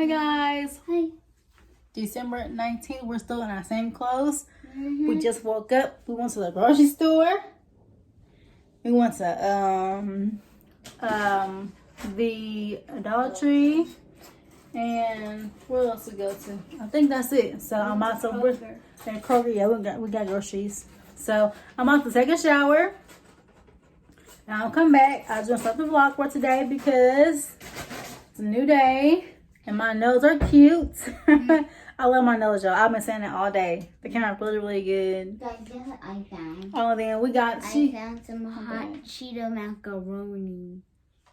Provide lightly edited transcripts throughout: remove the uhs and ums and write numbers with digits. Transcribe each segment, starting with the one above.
Hey guys. Hi. December 19th. We're still in our same clothes. We just woke up. We went to the grocery store. We went to the Dollar Tree. And where else we go to? I think that's it. So I'm about to Kroger. Yeah, we got groceries. So I'm about to take a shower. And I'll come back. I just want to start the vlog for today because it's a new day. And my nails are cute. I love my nails, y'all. I've been saying it all day. The camera really, really good. Guys, guess what I found? Oh, then we got... I found some hot Cheeto macaroni.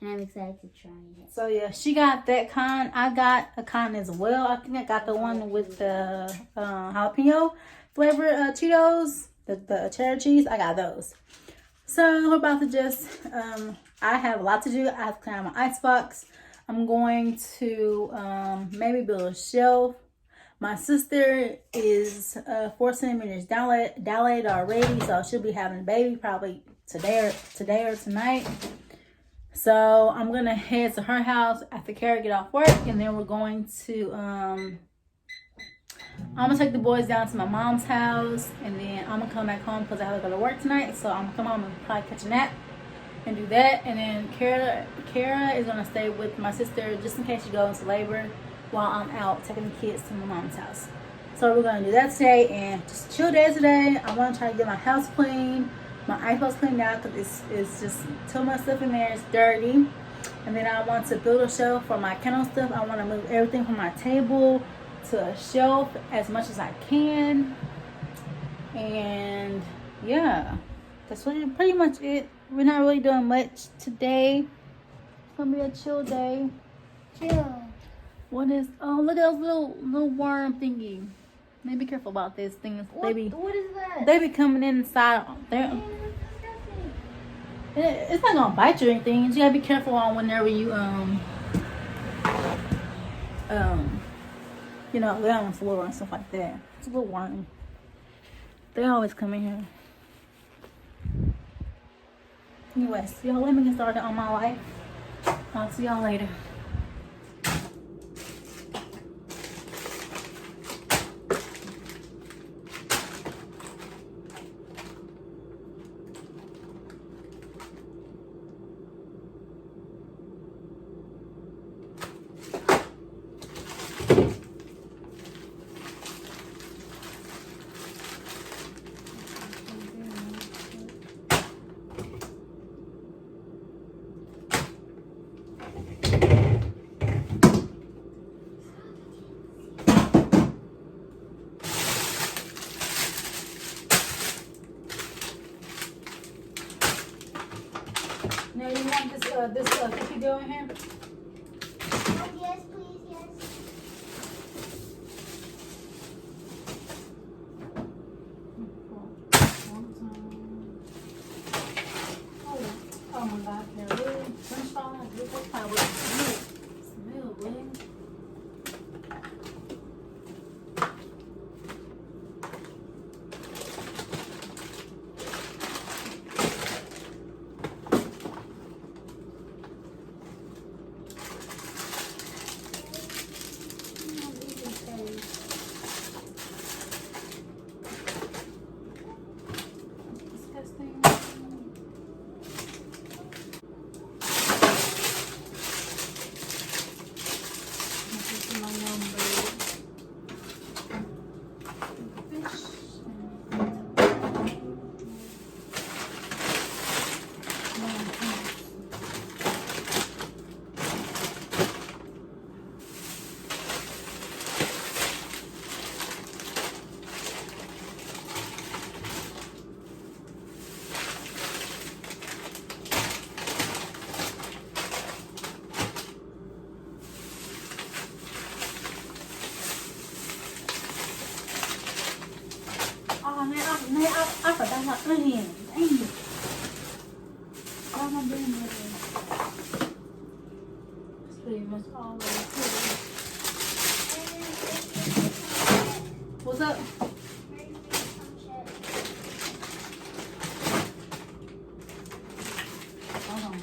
And I'm excited to try it. So, yeah, she got that kind. I got a kind as well. I think I got the one with the jalapeno flavor Cheetos. The cheddar cheese. I got those. So, we're about to just... I have a lot to do. I have to clean out my icebox. I'm going to maybe build a shelf. My sister is 4 centimeters dilated already, so she'll be having a baby probably today or tonight. So I'm gonna head to her house after Kara get off work, and then we're going to I'm gonna take the boys down to my mom's house, and then I'm gonna come back home because I have to go to work tonight. So I'm gonna come home and probably catch a nap and do that. And then Kara is gonna stay with my sister just in case she goes into labor while I'm out taking the kids to my mom's house. So we're gonna do that today and just chill day today. I want to try to get my house clean, my iPhone's cleaned out because it's just too much stuff in there. It's dirty. And then I want to build a shelf for my kennel stuff. I want to move everything from my table to a shelf as much as I can. And yeah, that's pretty much it. We're not really doing much today. It's gonna be a chill day. Chill. What is? Oh, look at those little worm thingy. Be careful about this thing. What is that? They be coming inside. It's not gonna bite you or anything. You gotta be careful on whenever you you know, lay on the floor and stuff like that. It's a little worm. They always come in here. Anyways, y'all, let me get started on my life. I'll see y'all later. Now you want this cookie dough in here? Yes, please, yes. Oh my God, Carrie. French fries, this pie with smell, really. I forgot my onion. Dang it. All my damn onion. That's pretty much all of it. What's up? Hold on.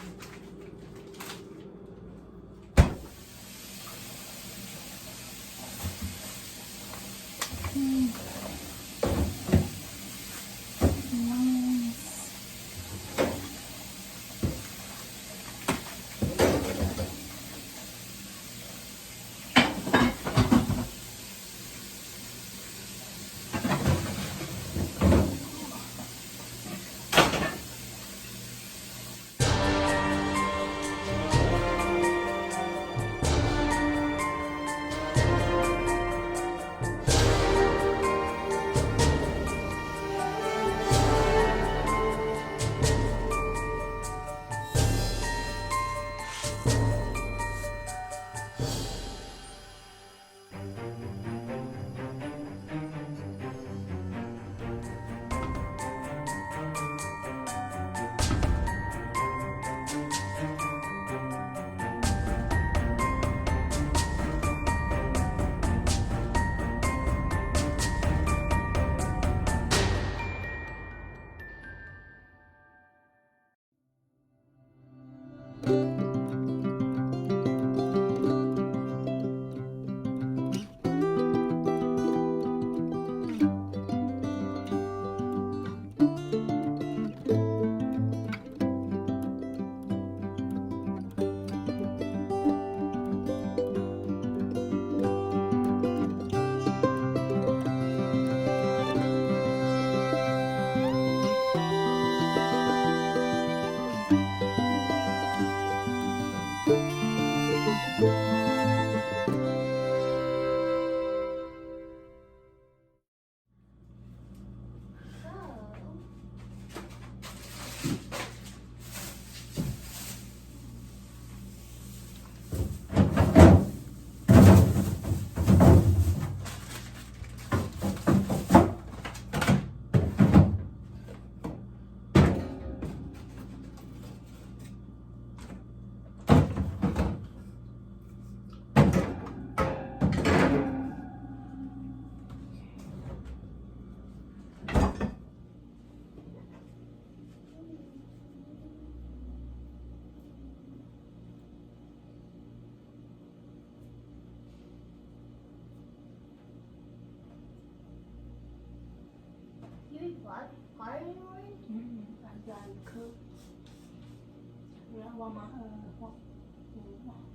while my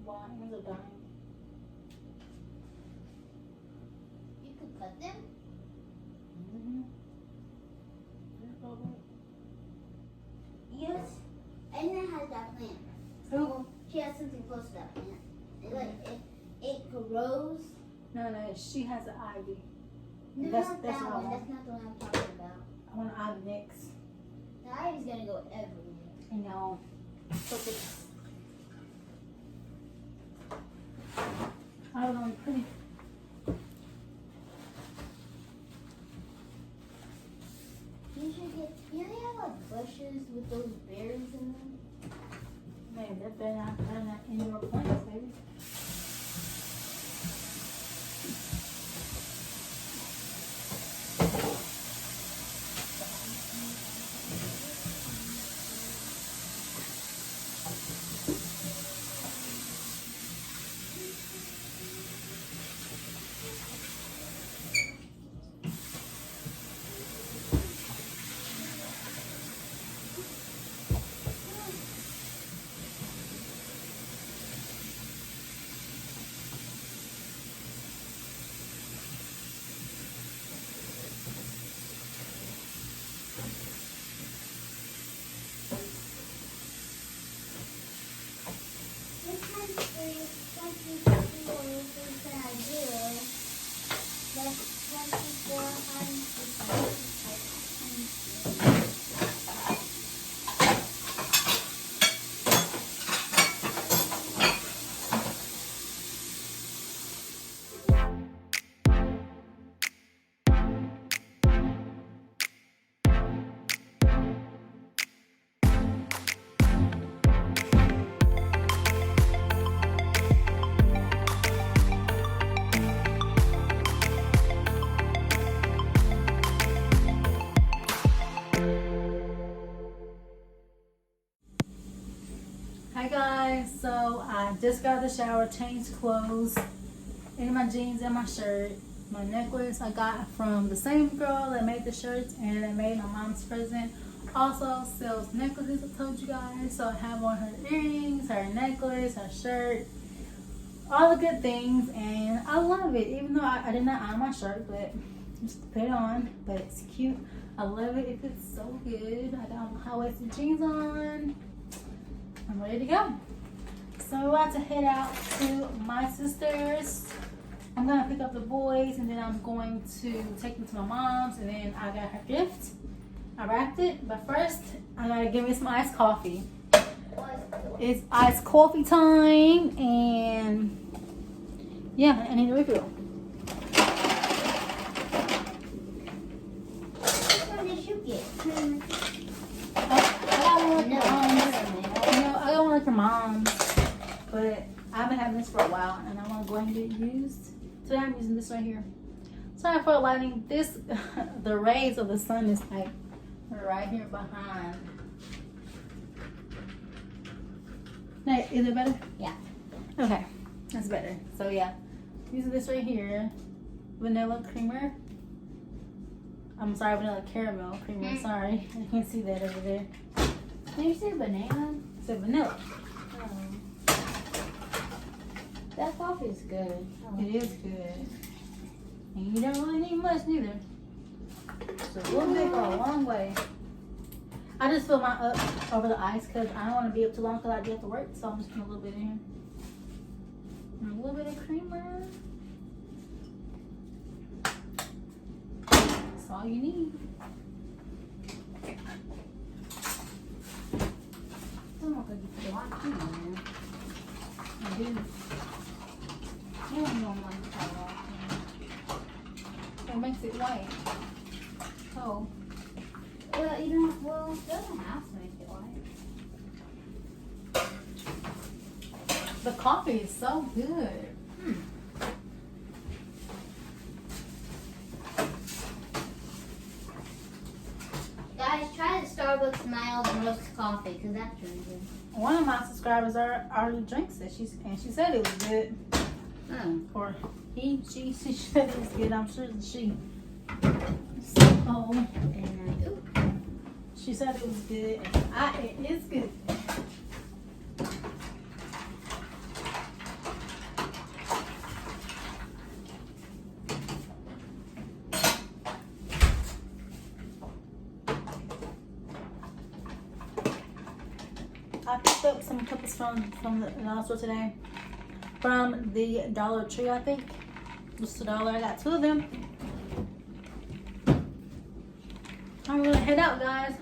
wires are dying. You could cut them? Mm-hmm. Yes. And then has that plant. Who? Well, she has something close to that plant. It grows. No, she has an ivy. No, That's not what I that one. want. That's not the one I'm talking about. I want an ivy next. The ivy's gonna go everywhere. I know. So it's, I don't know, pretty. You should get. You know they have like bushes with those berries in them. Man, that better not indoor plants, baby. Hi guys, so I just got out of the shower, changed clothes, in my jeans and my shirt. My necklace I got from the same girl that made the shirts and that made my mom's present. Also sells necklaces, I told you guys. So I have on her earrings, her necklace, her shirt, all the good things, and I love it. Even though I did not iron my shirt, but just put it on. But it's cute. I love it. It fits so good. I got my high-waisted jeans on. I'm ready to go. So we're about to head out to my sister's. I'm gonna pick up the boys and then I'm going to take them to my mom's, and then I got her gift. I wrapped it, but first I gotta give me some iced coffee. It's iced coffee time, and yeah, I need a refill. Which one did you get? I don't like your mom, but I've been having this for a while and I want to go ahead and get it used. Today I'm using this right here. Sorry for lighting. This, the rays of the sun is like right here behind. Hey, is it better? Yeah. Okay, that's better. So yeah, using this right here, vanilla creamer. I'm sorry, vanilla caramel creamer. Sorry, I can't see that over there. Did you say banana? It's a vanilla. Oh. That coffee is good. It is good. And you don't really need much neither. It's a little bit go a long way. I just fill mine up over the ice because I don't want to be up too long because I do have to work. So I'm just putting a little bit in here. And a little bit of creamer. That's all you need. I'm not gonna get the white cream in there. I do. You don't want to try that. It makes it white. Oh. Well, you don't. Well, it doesn't have to make it white. The coffee is so good. Guys, try the Starbucks mild roast coffee because that's really good. One of my subscribers already drinks it. She said it was good. Oh. Or she said it was good. I'm sure it's she. So, And she said it was good. It is good. I picked up some peppers from the dollar store today. From the Dollar Tree, I think. Just $1. I got 2 of them. I'm gonna head out, guys.